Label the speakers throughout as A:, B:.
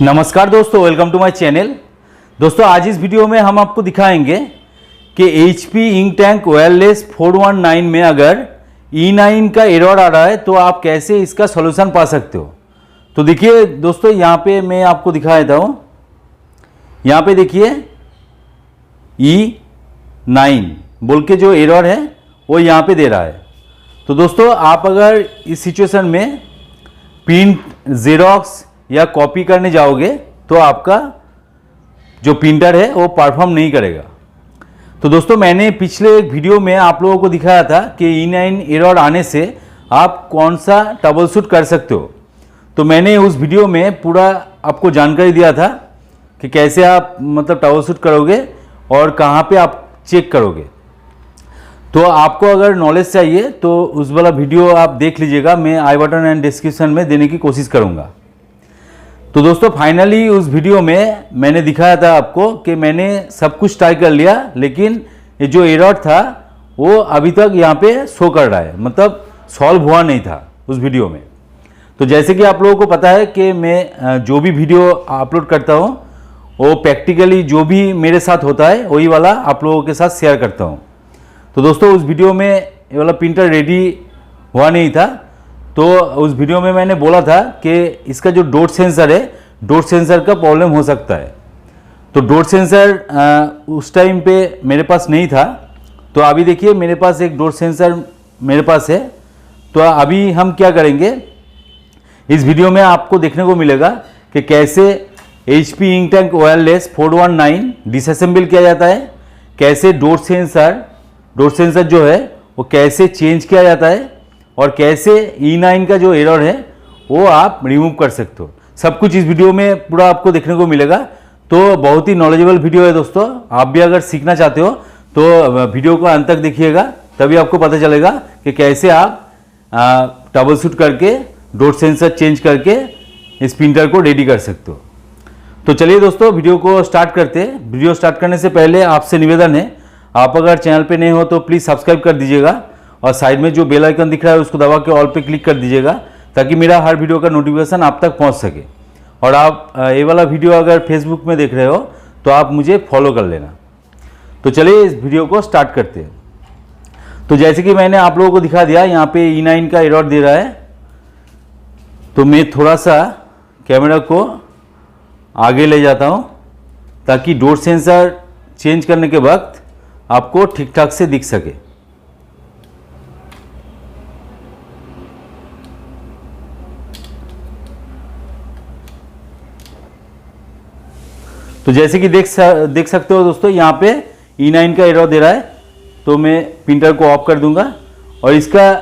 A: नमस्कार दोस्तों, welcome to my channel. दोस्तों आज इस वीडियो में हम आपको दिखाएंगे कि HP इंक टैंक वायरलेस 419 में अगर E9 का एरर आ रहा है तो आप कैसे इसका सॉल्यूशन पा सकते हो। तो देखिए दोस्तों, यहाँ पे मैं आपको दिखा देता हूँ। यहाँ पे देखिए E9 बोल के जो एरर है वो यहाँ पे दे रहा है। तो दोस्तों आप अगर इस सिचुएशन में प्रिंट जेरोक्स या कॉपी करने जाओगे तो आपका जो प्रिंटर है वो परफॉर्म नहीं करेगा। तो दोस्तों मैंने पिछले एक वीडियो में आप लोगों को दिखाया था कि E9 एरर आने से आप कौन सा ट्रबल शूट कर सकते हो। तो मैंने उस वीडियो में पूरा आपको जानकारी दिया था कि कैसे आप ट्रबल शूट करोगे और कहाँ पे आप चेक करोगे। तो आपको अगर नॉलेज चाहिए तो उस वाला वीडियो आप देख लीजिएगा, मैं आई बटन एंड डिस्क्रिप्शन में देने की कोशिश करूँगा। तो दोस्तों फाइनली उस वीडियो में मैंने दिखाया था आपको कि मैंने सब कुछ ट्राई कर लिया, लेकिन ये जो एरर था वो अभी तक यहाँ पे शो कर रहा है, मतलब सॉल्व हुआ नहीं था उस वीडियो में। तो जैसे कि आप लोगों को पता है कि मैं जो भी वीडियो अपलोड करता हूँ वो प्रैक्टिकली जो भी मेरे साथ होता है वही वाला आप लोगों के साथ शेयर करता हूँ। तो दोस्तों उस वीडियो में ये वाला प्रिंटर रेडी हुआ नहीं था। तो उस वीडियो में मैंने बोला था कि इसका जो डॉट सेंसर है, डॉट सेंसर का प्रॉब्लम हो सकता है। तो डॉट सेंसर उस टाइम पे मेरे पास नहीं था। तो अभी देखिए मेरे पास एक डॉट सेंसर मेरे पास है। तो अभी हम क्या करेंगे, इस वीडियो में आपको देखने को मिलेगा कि कैसे HP ink tank wireless 419 disassemble किया जाता है, कैसे डॉट सेंसर जो है वो कैसे चेंज किया जाता है और कैसे E9 का जो एरर है वो आप रिमूव कर सकते हो। सब कुछ इस वीडियो में पूरा आपको देखने को मिलेगा। तो बहुत ही नॉलेजेबल वीडियो है दोस्तों। आप भी अगर सीखना चाहते हो तो वीडियो को अंत तक देखिएगा, तभी आपको पता चलेगा कि कैसे आप ट्रबल शूट करके डॉट सेंसर चेंज करके इस प्रिंटर को रेडी कर सकते हो। तो चलिए दोस्तों वीडियो को स्टार्ट करते हैं। वीडियो स्टार्ट करने से पहले आपसे निवेदन है, आप अगर चैनल पे नए हो तो प्लीज़ सब्सक्राइब कर दीजिएगा और साइड में जो बेल आइकन दिख रहा है उसको दबा के ऑल पे क्लिक कर दीजिएगा, ताकि मेरा हर वीडियो का नोटिफिकेशन आप तक पहुंच सके। और आप ये वाला वीडियो अगर फेसबुक में देख रहे हो तो आप मुझे फॉलो कर लेना। तो चलिए इस वीडियो को स्टार्ट करते हैं। तो जैसे कि मैंने आप लोगों को दिखा दिया, यहाँ पे E9 का एरर दे रहा है। तो मैं थोड़ा सा कैमरा को आगे ले जाता हूँ ताकि डॉट सेंसर चेंज करने के वक्त आपको ठीक ठाक से दिख सके। तो जैसे कि देख सकते हो दोस्तों, यहाँ पे E9 का एरर दे रहा है। तो मैं प्रिंटर को ऑफ कर दूंगा और इसका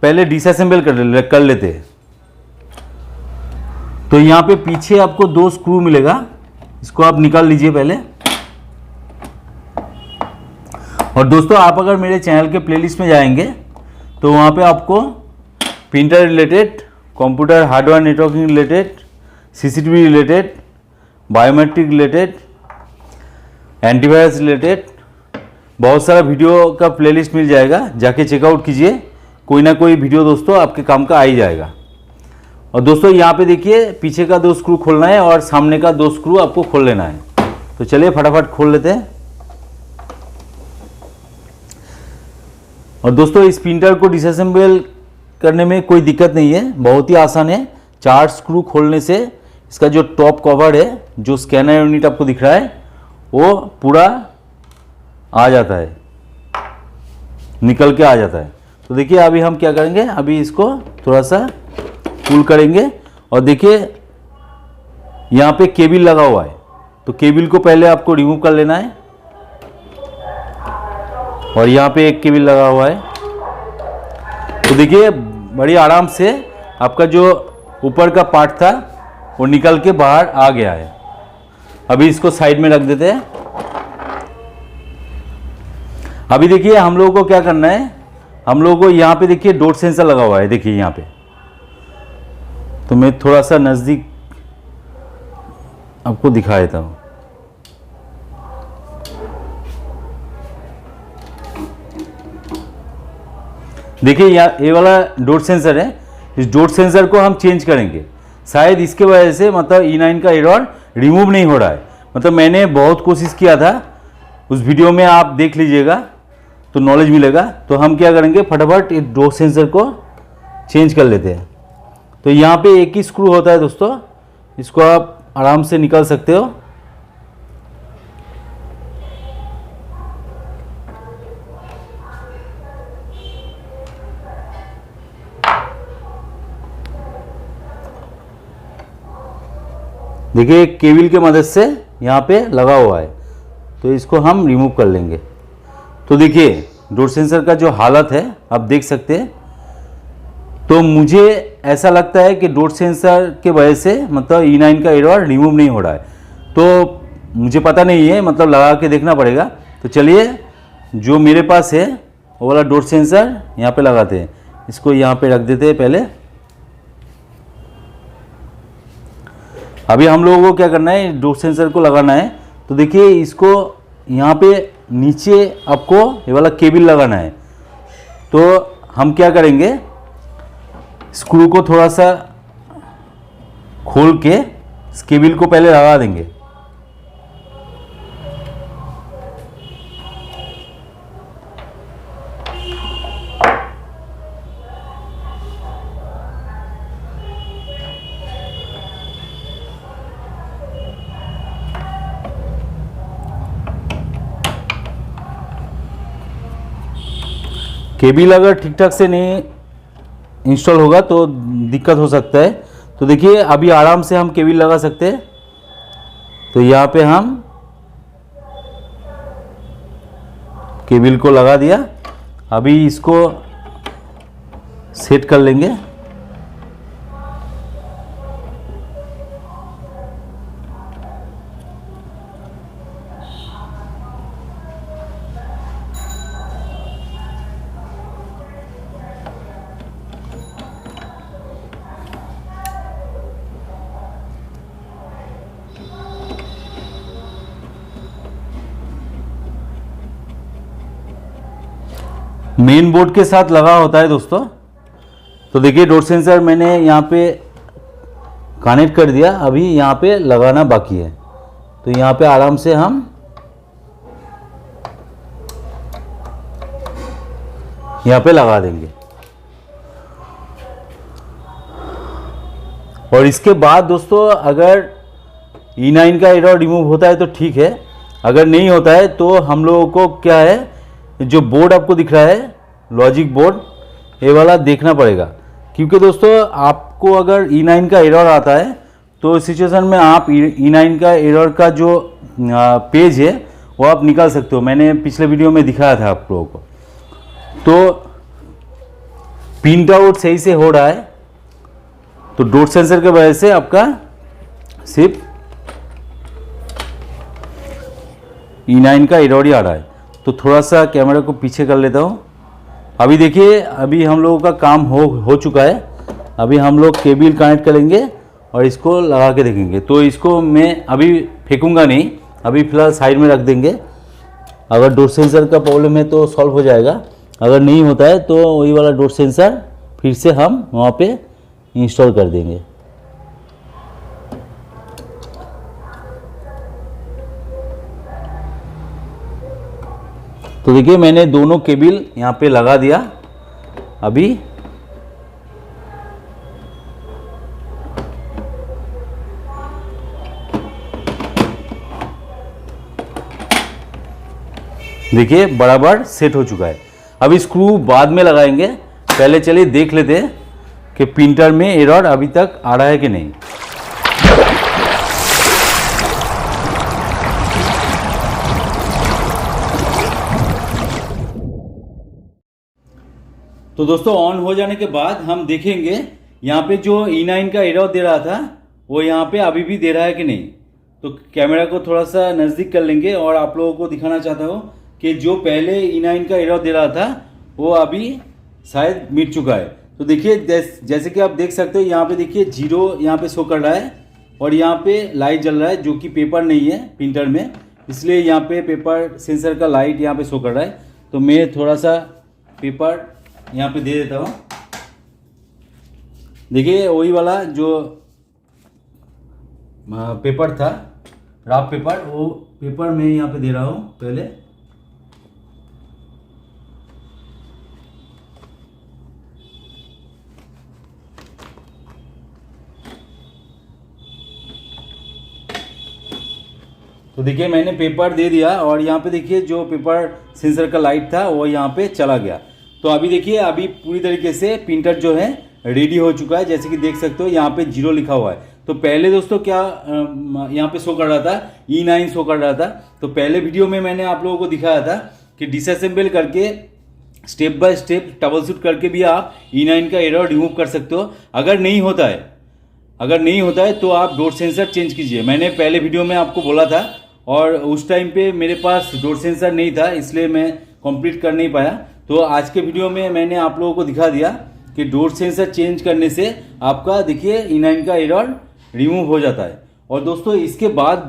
A: पहले डिसअसेंबल कर लेते हैं। तो यहाँ पे पीछे आपको 2 स्क्रू मिलेगा, इसको आप निकाल लीजिए पहले। और दोस्तों आप अगर मेरे चैनल के प्लेलिस्ट में जाएंगे तो वहाँ पे आपको printer related, computer hardware networking related, CCTV related, biometric related, antivirus related बहुत सारा वीडियो का प्लेलिस्ट मिल जाएगा। जाके चेकआउट कीजिए, कोई ना कोई वीडियो दोस्तों आपके काम का आ ही जाएगा। और दोस्तों यहाँ पे देखिए पीछे का 2 स्क्रू खोलना है और सामने का 2 स्क्रू आपको खोल लेना है। तो चलिए फटाफट खोल लेते हैं। और दोस्तों इस प्रिंटर को डिसअसेंबल करने में कोई दिक्कत नहीं है, बहुत ही आसान है। 4 स्क्रू खोलने से इसका जो टॉप कवर है, जो स्कैनर यूनिट आपको दिख रहा है, वो पूरा आ जाता है, निकल के आ जाता है। तो देखिए अभी हम क्या करेंगे, अभी इसको थोड़ा सा पुल करेंगे और देखिए यहाँ पे केबल लगा हुआ है। तो केबल को पहले आपको रिमूव कर लेना है। और यहाँ पे एक केबल लगा हुआ है। तो देखिए बड़ी आराम से आपका जो ऊपर का पार्ट था वो निकल के बाहर आ गया है। अभी इसको साइड में रख देते हैं। अभी देखिए हम लोगों को क्या करना है, हम लोगों को यहाँ पे देखिए डॉट सेंसर लगा हुआ है, देखिए यहाँ पे। तो मैं थोड़ा सा नज़दीक आपको दिखा देता हूँ। देखिए ये वाला डॉट सेंसर है। इस डॉट सेंसर को हम चेंज करेंगे। शायद इसके वजह से मतलब E9 का एरर रिमूव नहीं हो रहा है। मतलब मैंने बहुत कोशिश किया था, उस वीडियो में आप देख लीजिएगा तो नॉलेज मिलेगा। तो हम क्या करेंगे, फटाफट इस डोर सेंसर को चेंज कर लेते हैं। तो यहाँ पे एक ही स्क्रू होता है दोस्तों, इसको आप आराम से निकाल सकते हो। देखिए केबल के मदद से यहाँ पे लगा हुआ है, तो इसको हम रिमूव कर लेंगे। तो देखिए डोर सेंसर का जो हालत है आप देख सकते हैं। तो मुझे ऐसा लगता है कि डोर सेंसर के वजह से मतलब E9 का एरर रिमूव नहीं हो रहा है। तो मुझे पता नहीं है, मतलब लगा के देखना पड़ेगा। तो चलिए जो मेरे पास है वो वाला डोर सेंसर यहाँ पे लगाते हैं। इसको यहाँ पे रख देते हैं पहले। अभी हम लोगों को क्या करना है, डोर सेंसर को लगाना है। तो देखिए इसको यहाँ पे नीचे आपको ये वाला केबल लगाना है। तो हम क्या करेंगे, स्क्रू को थोड़ा सा खोल के इस केबल को पहले लगा देंगे। केबल अगर ठीक ठाक से नहीं इंस्टॉल होगा तो दिक्कत हो सकता है। तो देखिए अभी आराम से हम केबल लगा सकते हैं। तो यहाँ पे हम केबल को लगा दिया। अभी इसको सेट कर लेंगे। मेन बोर्ड के साथ लगा होता है दोस्तों। तो देखिए डोर सेंसर मैंने यहाँ पे कनेक्ट कर दिया, अभी यहाँ पे लगाना बाकी है। तो यहाँ पे आराम से हम यहाँ पे लगा देंगे। और इसके बाद दोस्तों अगर E9 का एरर रिमूव होता है तो ठीक है, अगर नहीं होता है तो हम लोगों को क्या है, जो बोर्ड आपको दिख रहा है लॉजिक बोर्ड, ये वाला देखना पड़ेगा। क्योंकि दोस्तों आपको अगर E9 का एरर आता है तो इस सिचुएशन में आप E9 का एरर का जो पेज है वो आप निकाल सकते हो। मैंने पिछले वीडियो में दिखाया था आप लोगों को। तो प्रिंट आउट सही से हो रहा है, तो डोर सेंसर के वजह से आपका सिर्फ E9 का एरर ही आ रहा है। तो थोड़ा सा कैमरा को पीछे कर लेता हूँ। अभी देखिए अभी हम लोगों का काम हो चुका है। अभी हम लोग केबल कनेक्ट करेंगे और इसको लगा के देखेंगे। तो इसको मैं अभी फेंकूंगा नहीं, अभी फ़िलहाल साइड में रख देंगे। अगर डोर सेंसर का प्रॉब्लम है तो सॉल्व हो जाएगा, अगर नहीं होता है तो वही वाला डोर सेंसर फिर से हम वहाँ पे इंस्टॉल कर देंगे। तो देखिए मैंने दोनों केबल यहाँ पे लगा दिया। अभी देखिए बराबर सेट हो चुका है। अभी स्क्रू बाद में लगाएंगे, पहले चलिए देख लेते हैं कि प्रिंटर में एरर अभी तक आ रहा है कि नहीं। तो दोस्तों ऑन हो जाने के बाद हम देखेंगे यहाँ पे जो E9 का एरर दे रहा था वो यहाँ पे अभी भी दे रहा है कि नहीं। तो कैमरा को थोड़ा सा नज़दीक कर लेंगे और आप लोगों को दिखाना चाहता हूँ कि जो पहले E9 का एरर दे रहा था वो अभी शायद मिट चुका है। तो देखिए जैसे कि आप देख सकते हो यहाँ पे देखिए 0 यहाँ पे शो कर रहा है और यहाँ पे लाइट जल रहा है, जो कि पेपर नहीं है प्रिंटर में, इसलिए यहाँ पे पेपर सेंसर का लाइट यहाँ पे शो कर रहा है। तो मैं थोड़ा सा पेपर यहाँ पे दे देता हूँ। देखिए वही वाला जो पेपर था, राफ पेपर, वो पेपर मैं यहाँ पे दे रहा हूँ पहले। तो देखिए मैंने पेपर दे दिया और यहाँ पे देखिए जो पेपर सेंसर का लाइट था वो यहाँ पे चला गया। तो अभी देखिए अभी पूरी तरीके से प्रिंटर जो है रेडी हो चुका है, जैसे कि देख सकते हो यहाँ पे 0 लिखा हुआ है। तो पहले दोस्तों क्या यहाँ पे शो कर रहा था, E9 शो कर रहा था। तो पहले वीडियो में मैंने आप लोगों को दिखाया था कि डिसअसेंबल करके step by step trouble shoot करके भी आप E9 का एरर रिमूव कर सकते हो। अगर नहीं होता है तो आप डोर सेंसर चेंज कीजिए। मैंने पहले वीडियो में आपको बोला था और उस टाइम पे मेरे पास डोर सेंसर नहीं था, इसलिए मैं कंप्लीट कर नहीं पाया। तो आज के वीडियो में मैंने आप लोगों को दिखा दिया कि डोर सेंसर चेंज करने से आपका देखिए E9 का एरर रिमूव हो जाता है। और दोस्तों इसके बाद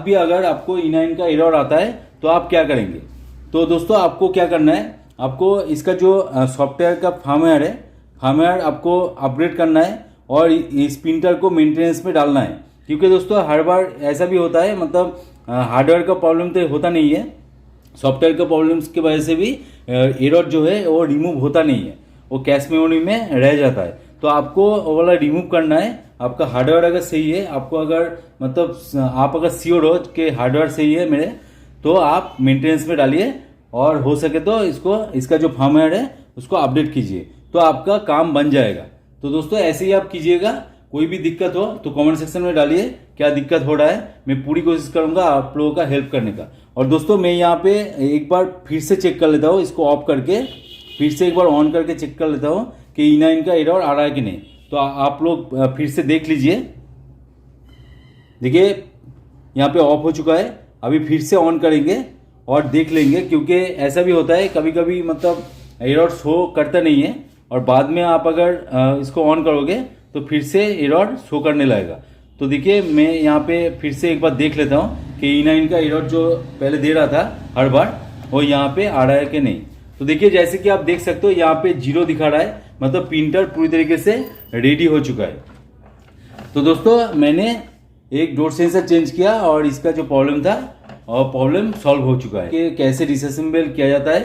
A: भी अगर आपको E9 का एरर आता है तो आप क्या करेंगे? तो दोस्तों आपको क्या करना है, आपको इसका जो सॉफ्टवेयर का फर्मवेयर आपको अपग्रेड करना है और इस प्रिंटर को मेंटेनेंस में डालना है। क्योंकि दोस्तों हर बार ऐसा भी होता है, मतलब हार्डवेयर का प्रॉब्लम तो होता नहीं है, सॉफ्टवेयर का प्रॉब्लम्स की वजह से भी एरर जो है वो रिमूव होता नहीं है, वो कैश मेमोरी में रह जाता है। तो आपको वो वाला रिमूव करना है। आपका हार्डवेयर अगर सही है, आपको अगर मतलब आप अगर श्योर हो कि हार्डवेयर सही है मेरे, तो आप मेंटेनेंस में डालिए और हो सके तो इसका जो फर्मवेयर है उसको अपडेट कीजिए, तो आपका काम बन जाएगा। तो दोस्तों ऐसे ही आप कीजिएगा। कोई भी दिक्कत हो तो कमेंट सेक्शन में डालिए क्या दिक्कत हो रहा है, मैं पूरी कोशिश करूंगा आप लोगों का हेल्प करने का। और दोस्तों मैं यहाँ पे एक बार फिर से चेक कर लेता हूँ, इसको ऑफ करके फिर से एक बार ऑन करके चेक कर लेता हूँ कि E9 का एरर आ रहा है कि नहीं। तो आप लोग फिर से देख लीजिए। देखिए यहाँ पे ऑफ हो चुका है, अभी फिर से ऑन करेंगे और देख लेंगे, क्योंकि ऐसा भी होता है कभी कभी मतलब एरर शो करता नहीं है और बाद में आप अगर इसको ऑन करोगे तो फिर से एरर शो करने लगेगा। तो देखिए मैं यहाँ पे फिर से एक बार देख लेता हूँ कि E9 का एरर जो पहले दे रहा था हर बार, वो यहाँ पे आ रहा है कि नहीं। तो देखिए जैसे कि आप देख सकते हो यहाँ पे 0 दिखा रहा है, मतलब प्रिंटर पूरी तरीके से रेडी हो चुका है। तो दोस्तों मैंने एक डोर सेंसर चेंज किया और इसका जो प्रॉब्लम था और प्रॉब्लम सॉल्व हो चुका है कि कैसे डिसअसेंबल किया जाता है,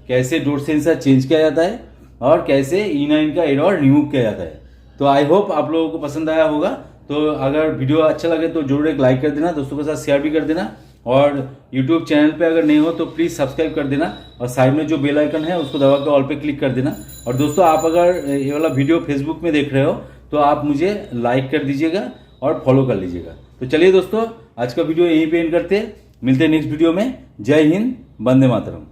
A: कैसे डोर सेंसर चेंज किया जाता है और कैसे E9 का एरर रिमूव किया जाता है। तो आई होप आप लोगों को पसंद आया होगा। तो अगर वीडियो अच्छा लगे तो जरूर एक लाइक कर देना, दोस्तों के साथ शेयर भी कर देना, और YouTube चैनल पे अगर नहीं हो तो प्लीज़ सब्सक्राइब कर देना और साइड में जो बेल आइकन है उसको दबा कर ऑल पे क्लिक कर देना। और दोस्तों आप अगर ये वाला वीडियो फेसबुक में देख रहे हो तो आप मुझे लाइक कर दीजिएगा और फॉलो कर लीजिएगा। तो चलिए दोस्तों आज का वीडियो यहीं पे एंड करते हैं, मिलते हैं नेक्स्ट वीडियो में। जय हिंद, वंदे मातरम।